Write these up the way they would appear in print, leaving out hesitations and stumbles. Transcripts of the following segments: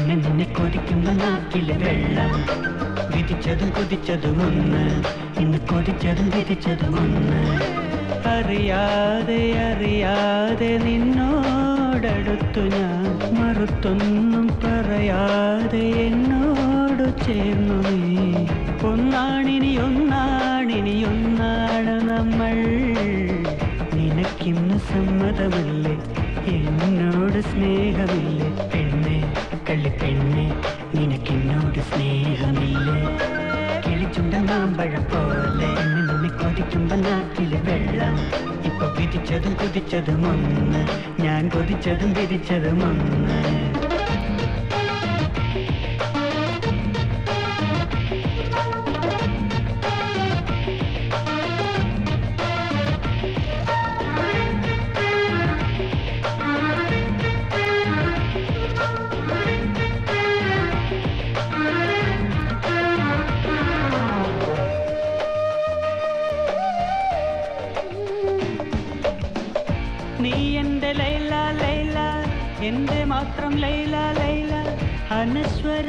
പെണ്ണെ നിന്നെ കൊതിക്കുന്ന നാക്കിലെ വെള്ളം വിധിച്ചതും കൊതിച്ചതും ഒന്ന് ഇന്ന് കൊതിച്ചതും വിധിച്ചതും ഒന്ന് അറിയാതെ അറിയാതെ നിന്നോടടുത്തു ഞാൻ മറുത്തൊന്നും പറയാതെ എന്നോട് ചേർന്നു നീ ഒന്നാണിനി ഒന്നാണിനി ഒന്നാണ് നമ്മൾ നിനക്കിന്ന് സമ്മതമല്ലേ എന്നോട് സ്നേഹമില്ലേ പെണ്ണെ കള്ളിപ്പെണ്ണെ നിനക്കെന്നോട് സ്നേഹമില്ലേ കിളിച്ചുണ്ട മാമ്പഴം പോലെ നിന്നെ കൊതിക്കുമ്പോ നാക്കിലെ വെള്ളം ഇപ്പൊ വിധിച്ചതും കൊതിച്ചതും ഒന്ന് ഞാൻ കൊതിച്ചതും വിധിച്ചതും ഒന്ന് നീ എൻ്റെ ലൈല ലൈല എൻ്റെ മാത്രം ലൈല ലൈല അനശ്വര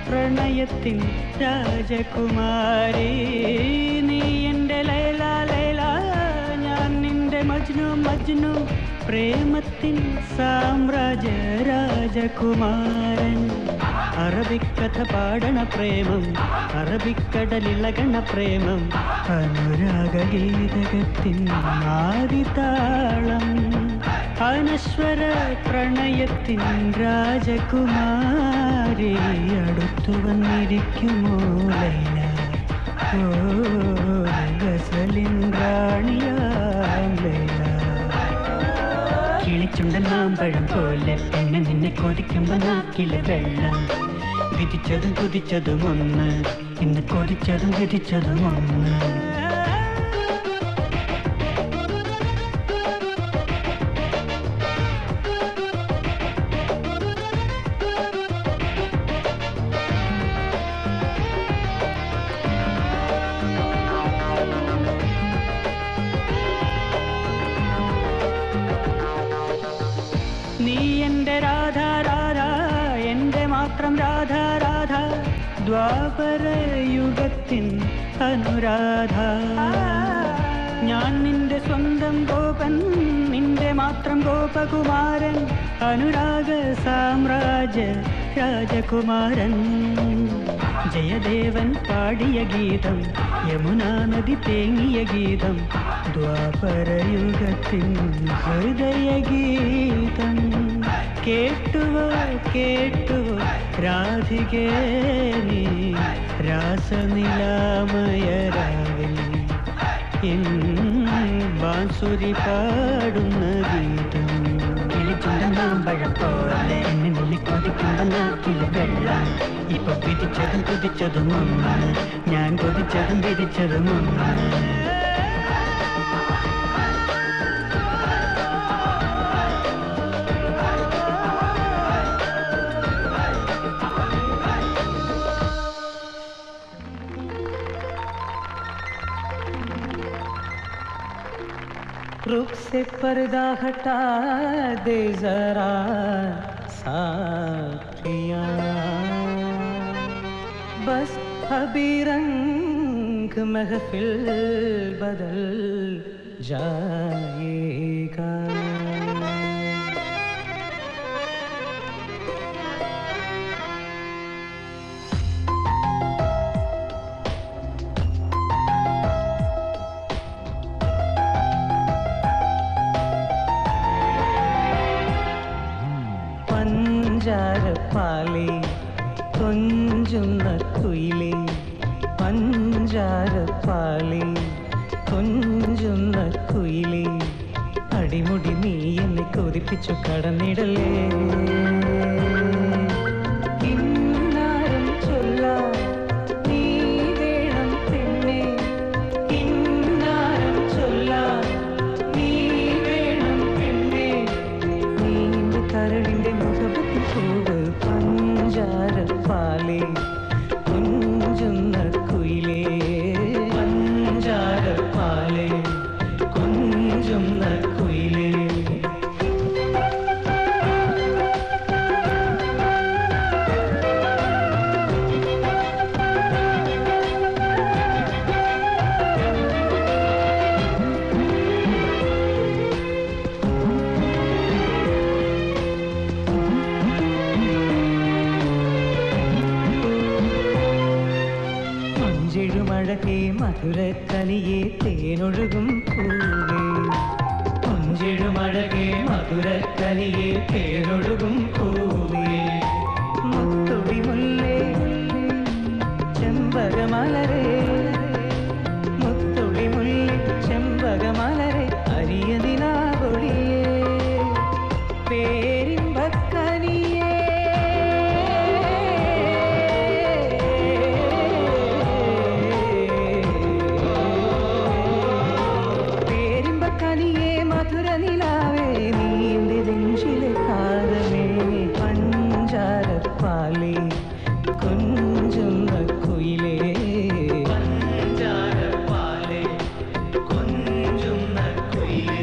പ്രണയത്തിൻ രാജകുമാരി നീ എൻ്റെ ലൈല ലൈല ഞാൻ നിന്റെ മജ്നു മജ്നു പ്രേമത്തിൻ സാമ്രാജ്യ രാജകുമാരൻ അറബിക്കഥ പാടണ പ്രേമം അറബിക്കടലിളകണ പ്രേമം അനുരാഗഗീതകത്തിൻ ആദിതാളം അനശ്വര പ്രണയത്തിൻ രാജകുമാരി അടുത്തു വന്നിരിക്കുമോ ലൈല ഓ ഗസലിൻ റാണിയാം ലൈല കിളിച്ചുണ്ടൻ മാമ്പഴം പോലെ പെണ്ണെ നിന്നെ കൊതിക്കുമ്പോ നാക്കിലെ വെള്ളം വിധിച്ചതും കൊതിച്ചതും ഒന്ന് ഇന്ന് കൊതിച്ചതും വിധിച്ചതും ഒന്ന് നീ എൻ്റെ രാധ രാധ എൻ്റെ മാത്രം രാധ രാധ ദ്വാപര യുഗത്തിൻ അനുരാധ ഞാൻ നിന്റെ സ്വന്തം ഗോപൻ നിന്റെ മാത്രം ഗോപകുമാരൻ അനുരാഗ സാമ്രാജ്യ രാജകുമാരൻ ജയദേവൻ പാടിയ ഗീതം യമുനാ നദി തേങ്ങിയ ഗീതം ദ്വാപരയുഗത്തിൻ ഹൃദയഗീതം കേട്ടുവോ കേട്ടുവോ രാധികേ നീ രാസനിലാമയ രാവിൽ ബാൻസുരി പാടുന്ന ഗീതം കിളിച്ചുണ്ട മാമ്പഴം പോലെ നിന്നെ കൊതിക്കുമ്പോ നാക്കിലെ വെള്ളം ഇപ്പൊ വിധിച്ചതും കൊതിച്ചതും ഒന്ന് ഞാൻ കൊതിച്ചതും വിധിച്ചതും ഒന്ന് रुख से पर्दा हटा दे जरा साथिया बस अभी रंग महफिल बदल जाएगा പഞ്ചാരപ്പാലേ കൊഞ്ചുന്ന കുയിലേ പഞ്ചാരപ്പാലേ കൊഞ്ചുന്ന കുയിലേ അടിമുടി നീ എന്നെ കൊതിപ്പിച്ചു കടന്നിടലേ കിന്നാരം ചൊല്ലാൻ നീ വേണം പെണ്ണേ കിന്നാരം ചൊല്ലാൻ നീ വേണം പെണ്ണേ നീണ്ട കരളിന്റെ മുഖപത്തിൽ പൂവ് പഞ്ചാരപ്പാലേ കൊഞ്ചുന്ന കുയിലേ പഞ്ചാരപ്പാലേ കൊഞ്ചുന്ന കുയിലേ മധുരക്കനിയെ തേനൊഴുകും പൂവേ കൊഞ്ചിടുമഴകേ മധുരക്കനിയെ തേനൊഴുകും പൂവേ മുത്തൊടി മുല്ലേ ചെമ്പകമലരേ മുത്തൊടി മുല്ലേ ചെമ്പകമലരേ അരിയ നിലാവൊളിയേ പേരിമ്പക്കനിയേ പേരിമ്പക്കനിയേ മധുര നിലാവേ നീന്റെ നെഞ്ചിലെ താരമേ പഞ്ചാരപ്പാലേ കൊഞ്ചുന്ന കുയിലേ പഞ്ചാരപ്പാലേ കൊഞ്ചുന്ന കുയിലേ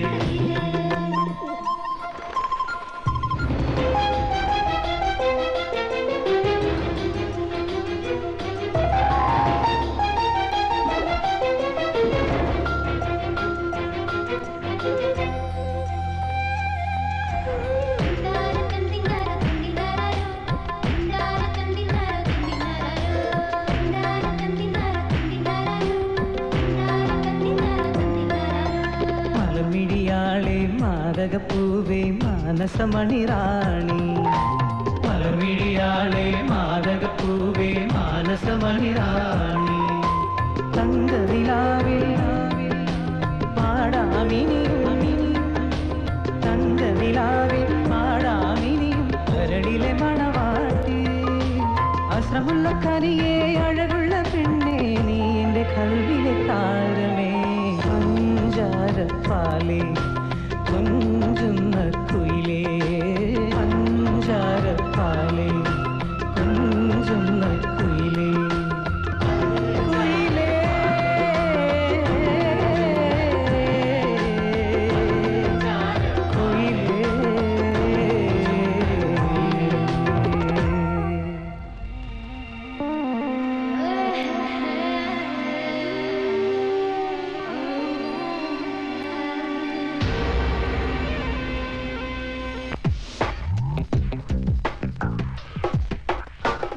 മലർമിഴിയാളെ മാതകപ്പൂവേ മാനസമണിറാണി മലർമിഴിയാളെ മാതകപ്പൂവേ മാനസമണിറാണി തങ്കനിലാവേ പാടാമിനിയും തങ്കനിലാവേ പാടാമിനിയും കരളിലെ മണവാട്ടി അസ്രമുള്ള കനിയെ അഴകുള്ള പെണ്ണേ നീ എൻ്റെ കൽവിലെ താരമേ പഞ്ചാരപ്പാലേ കൊഞ്ചുന്ന കുയിലേ പഞ്ചാരപ്പാലേ കൊഞ്ചുന്ന കുയിലേ കുയിലേ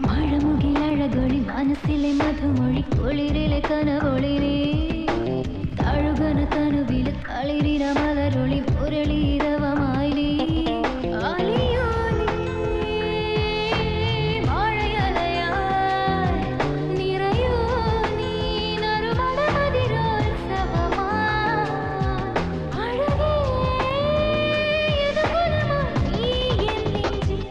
മഴമുകിലഴകൊളി മനസ്സിലെ മധുമൊഴി കുളിരിലെ കനവൊളിരേ തഴുകന കനുവിൽ കളിരിന മലരൊളി മുരളീരവമായി നീ അലിയോ നീ മഴയലയായി നിറയോ നീ നറുമണമതിരോത്സവമായി അഴകേ ഇത് ഗുണമായി നീ എൻ നെഞ്ചിൽ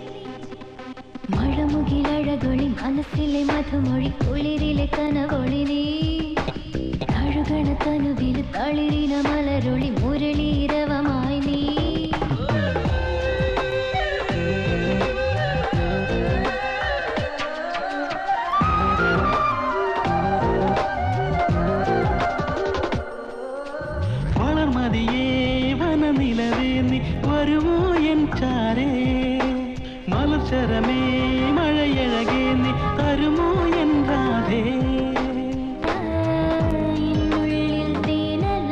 മഴമുകിലഴകൊളി മനസ്സിലെ മധുമൊഴി കുളിരിലെ കനവൊളിരേ തഴുകണ കനുവിൽ തളിരിന മലരൊളി മുരളീരവമായി നീ വളർമതിയേ വനനിലവേ നീ വരുമോ എൻ ചാരേ മലർച്ചരമേ മഴയഴകേ നീ തരുമോ എൻ രാധേ ഉള്ളിൽ തേനല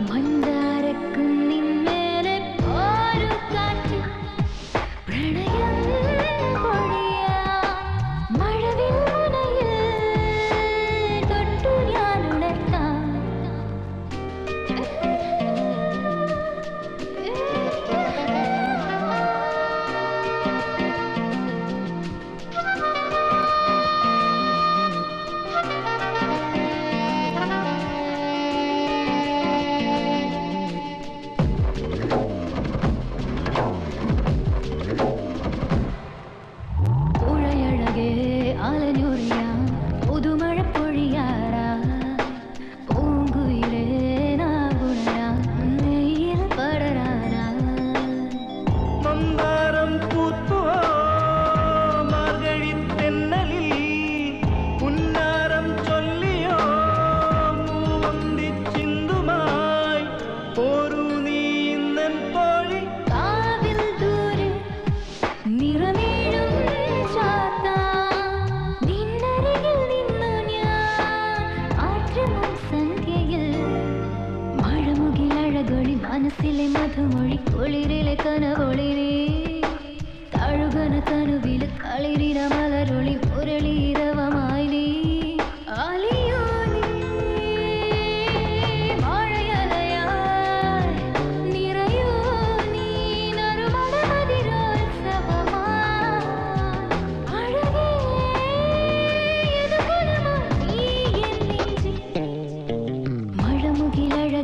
മന്ദാരക്കുന്നിന്മേലെ ഒരു കാറ്റ് പ്രണയം പൊഴിയാൻ മഴവിൽ മുനയിൽ തൊട്ടു ഞാൻ ഉണർത്താം പുഴയഴകേ അലഞ്ഞൊറിയാം പുതുമഴ പൊഴിയാറാ പൂങ്കുയിലേ നാവുണരാം നെയ്യിൽ പടരാനാ മന്ദാരം പൂത്തുവോ മാർഗഴി തെന്നലിൽ പുന്നാരം ചൊല്ലിയോ മൂവന്തി ചിന്തുമായി പോരൂ നീ ഇന്നൻ തോഴി കാവിൽ ദൂരെ നിറമേഴും ചാർത്താം നിന്നരികിൽ നിന്നു ഞാൻ ആദ്രമും സന്ധ്യയിൽ മഴമുകിലഴകൊളി മനസ്സിലെ മധുമൊഴി കുളിരിലെ കനവൊളിരേ തഴുകന കനുവിൽ കളിരിന മലരൊളി മുരളീരവമായി നീ അലിയോ നീ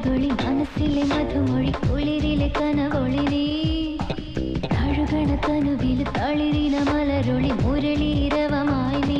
കഥകളി മനസ്സിലെ മധുമൊഴി കുളിരിലെ കനവൊളിരേ തഴുകണ തനുവിൽ തളിരിന മലരൊളി മുരളീരവമായി നീ